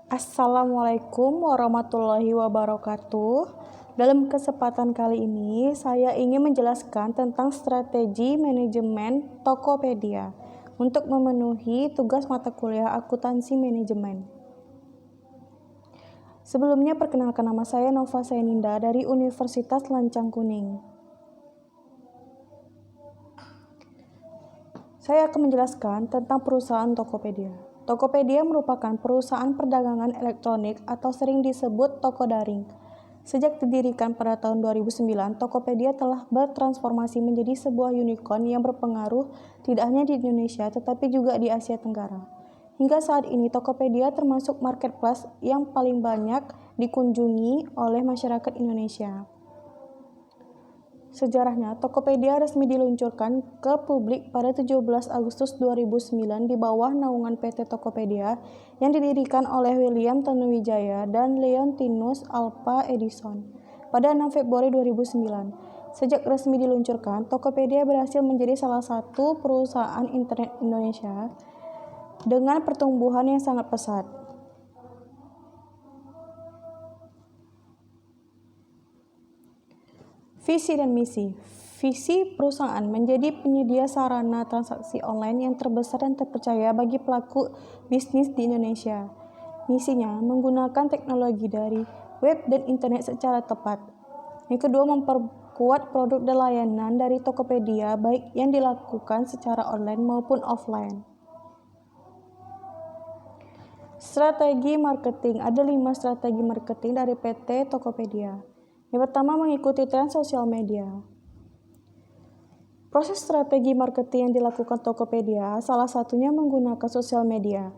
Assalamualaikum warahmatullahi wabarakatuh. Dalam kesempatan kali ini, saya ingin menjelaskan tentang strategi manajemen Tokopedia untuk memenuhi tugas mata kuliah akuntansi manajemen. Sebelumnya, perkenalkan nama saya Nova Sayaninda dari Universitas Lancang Kuning. Saya akan menjelaskan tentang perusahaan Tokopedia. Tokopedia merupakan perusahaan perdagangan elektronik atau sering disebut toko daring. Sejak didirikan pada tahun 2009, Tokopedia telah bertransformasi menjadi sebuah unicorn yang berpengaruh tidak hanya di Indonesia tetapi juga di Asia Tenggara. Hingga saat ini, Tokopedia termasuk marketplace yang paling banyak dikunjungi oleh masyarakat Indonesia. Sejarahnya, Tokopedia resmi diluncurkan ke publik pada 17 Agustus 2009 di bawah naungan PT Tokopedia yang didirikan oleh William Tanuwijaya dan Leontinus Alva Edison pada 6 Februari 2009. Sejak resmi diluncurkan, Tokopedia berhasil menjadi salah satu perusahaan internet Indonesia dengan pertumbuhan yang sangat pesat. Visi dan misi. Visi perusahaan menjadi penyedia sarana transaksi online yang terbesar dan terpercaya bagi pelaku bisnis di Indonesia. Misinya menggunakan teknologi dari web dan internet secara tepat. Yang kedua, memperkuat produk dan layanan dari Tokopedia baik yang dilakukan secara online maupun offline. Strategi marketing. Ada 5 strategi marketing dari PT Tokopedia. Yang pertama, mengikuti tren sosial media. Proses strategi marketing yang dilakukan Tokopedia salah satunya menggunakan sosial media.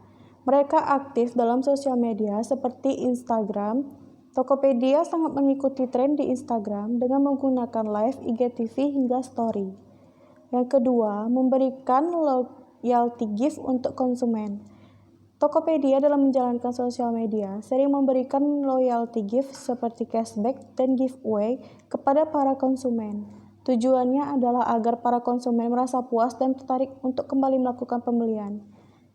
Mereka aktif dalam sosial media seperti Instagram. Tokopedia sangat mengikuti tren di Instagram dengan menggunakan live, IGTV hingga story. Yang kedua, memberikan loyalty gift untuk konsumen. Tokopedia dalam menjalankan sosial media sering memberikan loyalty gift seperti cashback dan giveaway kepada para konsumen. Tujuannya adalah agar para konsumen merasa puas dan tertarik untuk kembali melakukan pembelian.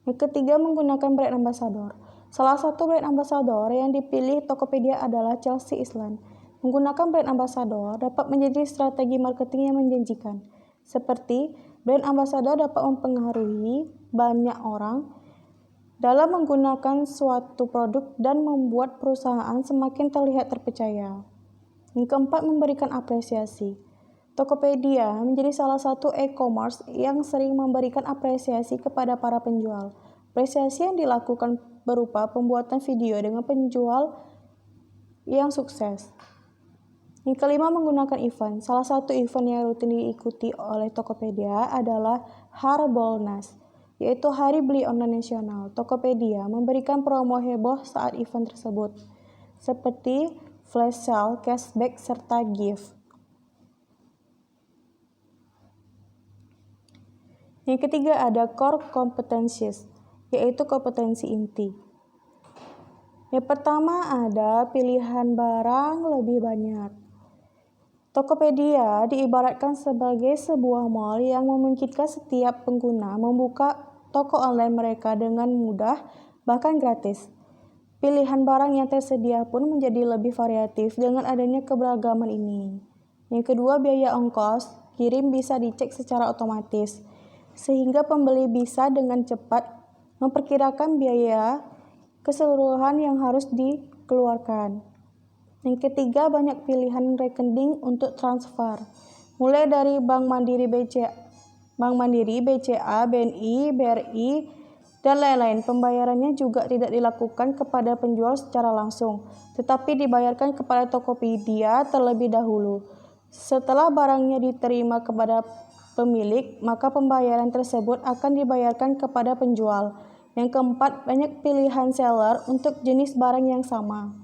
Yang ketiga, menggunakan brand ambassador. Salah satu brand ambassador yang dipilih Tokopedia adalah Chelsea Island. Menggunakan brand ambassador dapat menjadi strategi marketing yang menjanjikan. Seperti brand ambassador dapat mempengaruhi banyak orang dalam menggunakan suatu produk dan membuat perusahaan semakin terlihat terpercaya. Yang keempat, memberikan apresiasi. Tokopedia menjadi salah satu e-commerce yang sering memberikan apresiasi kepada para penjual. Apresiasi yang dilakukan berupa pembuatan video dengan penjual yang sukses. Yang kelima, menggunakan event. Salah satu event yang rutin diikuti oleh Tokopedia adalah Harbolnas, yaitu Hari Beli Online Nasional. Tokopedia memberikan promo heboh saat event tersebut, seperti flash sale, cashback, serta gift. Yang ketiga ada core competencies, yaitu kompetensi inti. Yang pertama ada pilihan barang lebih banyak. Tokopedia diibaratkan sebagai sebuah mall yang memungkinkan setiap pengguna membuka toko online mereka dengan mudah, bahkan gratis. Pilihan barang yang tersedia pun menjadi lebih variatif dengan adanya keberagaman ini. Yang kedua, biaya ongkos kirim bisa dicek secara otomatis, sehingga pembeli bisa dengan cepat memperkirakan biaya keseluruhan yang harus dikeluarkan. Yang ketiga, banyak pilihan rekening untuk transfer, mulai dari Bank Mandiri, BCA, BNI, BRI, dan lain-lain. Pembayarannya juga tidak dilakukan kepada penjual secara langsung, tetapi dibayarkan kepada Tokopedia terlebih dahulu. Setelah barangnya diterima kepada pemilik, maka pembayaran tersebut akan dibayarkan kepada penjual. Yang keempat, banyak pilihan seller untuk jenis barang yang sama.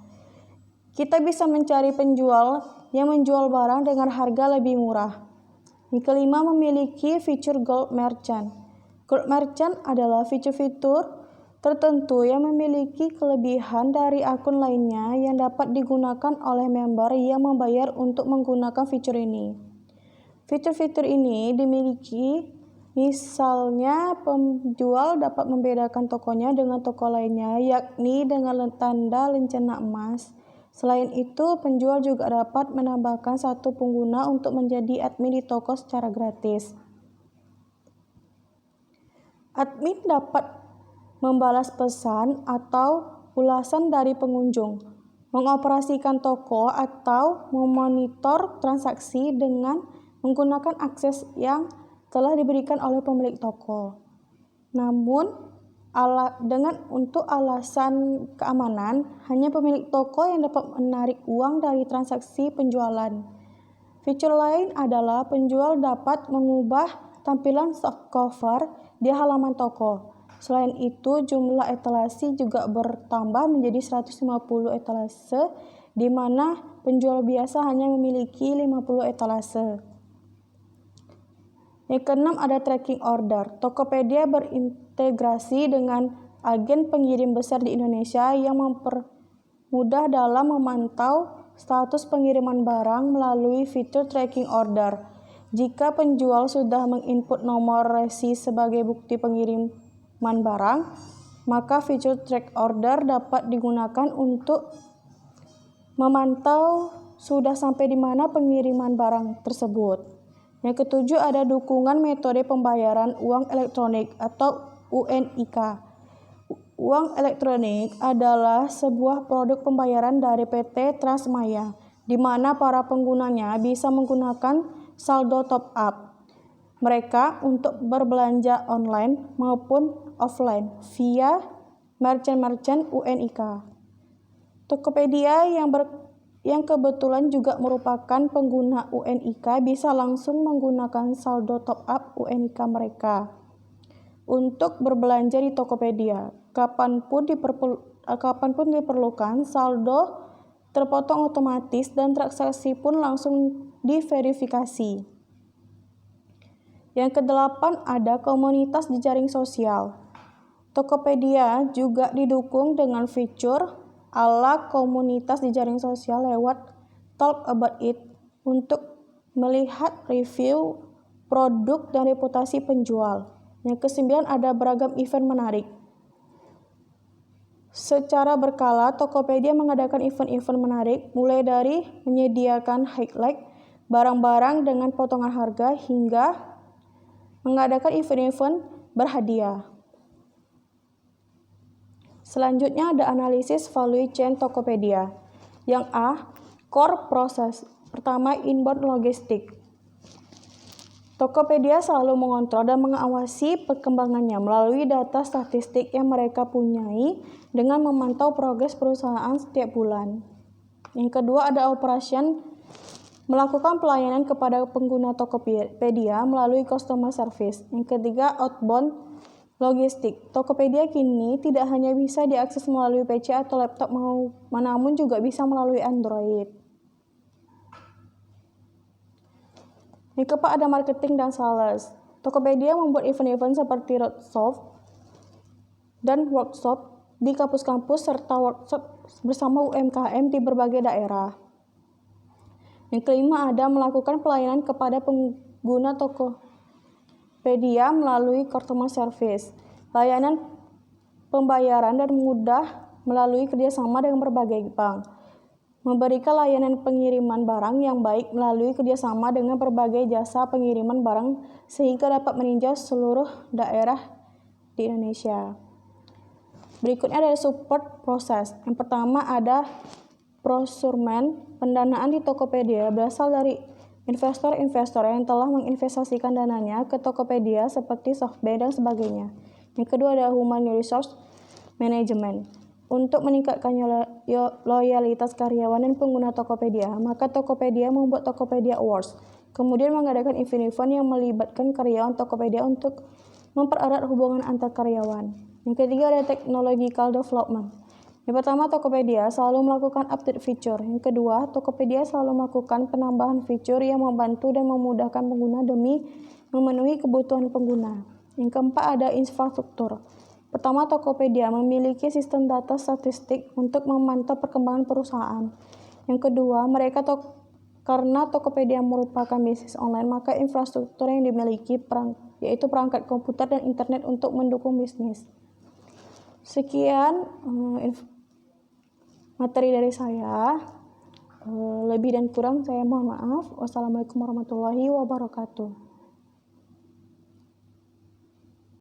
Kita bisa mencari penjual yang menjual barang dengan harga lebih murah. Yang kelima, memiliki fitur Gold Merchant. Gold Merchant adalah fitur-fitur tertentu yang memiliki kelebihan dari akun lainnya yang dapat digunakan oleh member yang membayar untuk menggunakan fitur ini. Fitur-fitur ini dimiliki Misalnya, penjual dapat membedakan tokonya dengan toko lainnya, yakni dengan tanda lencana emas. Selain itu, penjual juga dapat menambahkan satu pengguna untuk menjadi admin di toko secara gratis. Admin dapat membalas pesan atau ulasan dari pengunjung, mengoperasikan toko atau memonitor transaksi dengan menggunakan akses yang telah diberikan oleh pemilik toko. Namun, untuk alasan keamanan, hanya pemilik toko yang dapat menarik uang dari transaksi penjualan. Fitur lain adalah penjual dapat mengubah tampilan soft cover di halaman toko. Selain itu, jumlah etalase juga bertambah menjadi 150 etalase, di mana penjual biasa hanya memiliki 50 etalase. Yang keenam ada tracking order. Tokopedia berintegrasi dengan agen pengirim besar di Indonesia yang mempermudah dalam memantau status pengiriman barang melalui fitur tracking order. Jika penjual sudah menginput nomor resi sebagai bukti pengiriman barang, maka fitur track order dapat digunakan untuk memantau sudah sampai di mana pengiriman barang tersebut. Yang ketujuh ada dukungan metode pembayaran uang elektronik atau UNIK. Uang elektronik adalah sebuah produk pembayaran dari PT Transmaya, di mana para penggunanya bisa menggunakan saldo top up mereka untuk berbelanja online maupun offline via merchant-merchant UNIK. Tokopedia yang kebetulan juga merupakan pengguna UNIK bisa langsung menggunakan saldo top up UNIK mereka untuk berbelanja di Tokopedia. Kapanpun diperlukan, saldo terpotong otomatis dan transaksi pun langsung diverifikasi. Yang kedelapan ada komunitas jejaring sosial. Tokopedia juga didukung dengan fitur ala komunitas jejaring sosial lewat Talk About It untuk melihat review produk dan reputasi penjual. Yang kesembilan ada beragam event menarik. Secara berkala, Tokopedia mengadakan event-event menarik mulai dari menyediakan highlight barang-barang dengan potongan harga hingga mengadakan event-event berhadiah. Selanjutnya ada analisis value chain Tokopedia. Yang A, core process. Pertama, inbound logistik. Tokopedia selalu mengontrol dan mengawasi perkembangannya melalui data statistik yang mereka punyai dengan memantau progres perusahaan setiap bulan. Yang kedua ada operation, melakukan pelayanan kepada pengguna Tokopedia melalui customer service. Yang ketiga outbound logistik. Tokopedia kini tidak hanya bisa diakses melalui PC atau laptop, namun juga bisa melalui Android. Yang keempat ada marketing dan sales. Tokopedia membuat event-event seperti roadshow dan workshop di kampus-kampus serta workshop bersama UMKM di berbagai daerah. Yang kelima ada melakukan pelayanan kepada pengguna Tokopedia melalui customer service, layanan pembayaran dan mudah melalui kerjasama dengan berbagai bank, memberikan layanan pengiriman barang yang baik melalui kerjasama dengan berbagai jasa pengiriman barang sehingga dapat meninjau seluruh daerah di Indonesia. Berikutnya ada support proses. Yang pertama ada procurement. Pendanaan di Tokopedia berasal dari investor-investor yang telah menginvestasikan dananya ke Tokopedia seperti SoftBank dan sebagainya. Yang kedua ada human resource management. Untuk meningkatkan loyalitas karyawan dan pengguna Tokopedia, maka Tokopedia membuat Tokopedia Awards. Kemudian mengadakan event-event yang melibatkan karyawan Tokopedia untuk mempererat hubungan antar karyawan. Yang ketiga ada technological development. Yang pertama, Tokopedia selalu melakukan update fitur. Yang kedua, Tokopedia selalu melakukan penambahan fitur yang membantu dan memudahkan pengguna demi memenuhi kebutuhan pengguna. Yang keempat ada infrastruktur. Pertama, Tokopedia memiliki sistem data statistik untuk memantau perkembangan perusahaan. Yang kedua, Karena Tokopedia merupakan bisnis online, maka infrastruktur yang dimiliki yaitu perangkat komputer dan internet untuk mendukung bisnis. Sekian materi dari saya. Lebih dan kurang saya mohon maaf. Wassalamualaikum warahmatullahi wabarakatuh.